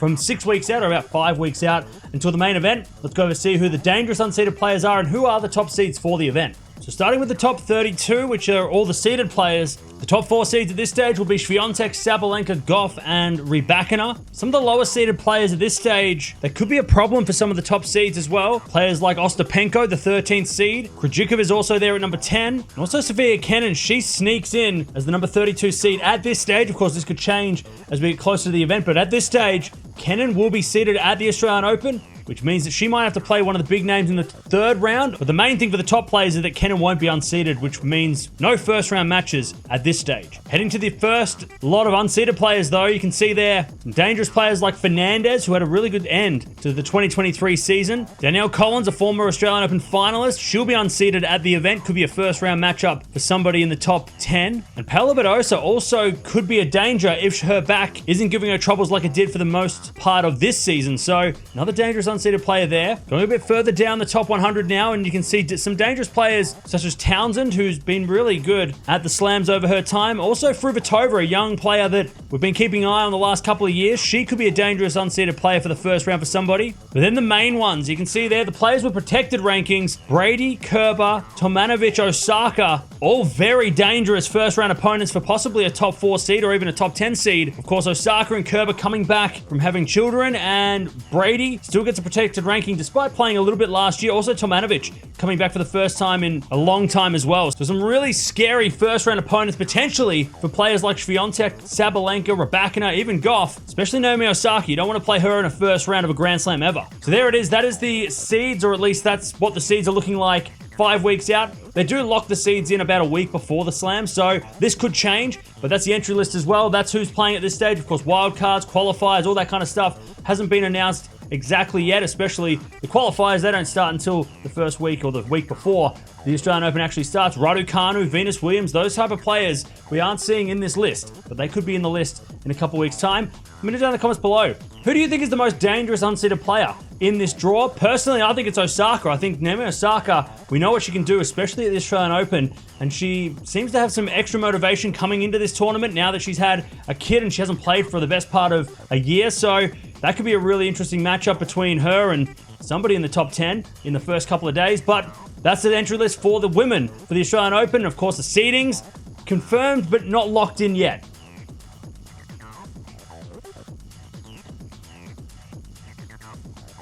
from 6 weeks out, or about 5 weeks out, until the main event. Let's go over see who the dangerous unseeded players are and who are the top seeds for the event. So starting with the top 32, which are all the seeded players, the top 4 seeds at this stage will be Swiatek, Sabalenka, Gauff, and Rybakina. Some of the lower seeded players at this stage, that could be a problem for some of the top seeds as well. Players like Ostapenko, the 13th seed. Krejcikova is also there at number 10. And also Sofia Kenin, she sneaks in as the number 32 seed at this stage. Of course, this could change as we get closer to the event, but at this stage, Kenin will be seeded at the Australian Open, which means that she might have to play one of the big names in the third round. But the main thing for the top players is that Kenin won't be unseeded, which means no first round matches at this stage. Heading to the first lot of unseeded players, though, you can see there some dangerous players like Fernandez, who had a really good end to the 2023 season. Danielle Collins, a former Australian Open finalist, she'll be unseeded at the event. Could be a first round matchup for somebody in the top 10. And Paola Badosa also could be a danger if her back isn't giving her troubles like it did for the most part of this season. So another dangerous unseeded player there. Going a bit further down the top 100 now, and you can see some dangerous players such as Townsend, who's been really good at the slams over her time. Also Fruhvirtova, a young player that we've been keeping an eye on the last couple of years. She could be a dangerous unseeded player for the first round for somebody. But then the main ones, you can see there, the players with protected rankings, Brady, Kerber, Tomanovic, Osaka, all very dangerous first round opponents for possibly a top 4 seed or even a top 10 seed. Of course, Osaka and Kerber coming back from having children, and Brady still gets a protected ranking despite playing a little bit last year. Also Tomanovic coming back for the first time in a long time as well. So some really scary first round opponents potentially for players like Swiatek, Sabalenka, Rybakina, even Gauff, especially Naomi Osaka. You don't want to play her in a first round of a Grand Slam ever. So there it is. That is the seeds, or at least that's what the seeds are looking like 5 weeks out. They do lock the seeds in about a week before the slam, so this could change, but that's the entry list as well. That's who's playing at this stage. Of course, wildcards, qualifiers, all that kind of stuff hasn't been announced exactly yet, especially the qualifiers. They don't start until the first week or the week before the Australian Open actually starts. Raducanu, Venus Williams, those type of players we aren't seeing in this list, but they could be in the list in a couple weeks' time. Let me know down in the comments below. Who do you think is the most dangerous unseeded player in this draw? Personally, I think it's Osaka. I think Naomi Osaka, we know what she can do, especially at the Australian Open, and she seems to have some extra motivation coming into this tournament now that she's had a kid and she hasn't played for the best part of a year. So that could be a really interesting matchup between her and somebody in the top 10 in the first couple of days. But that's the entry list for the women for the Australian Open. Of course, the seedings confirmed but not locked in yet.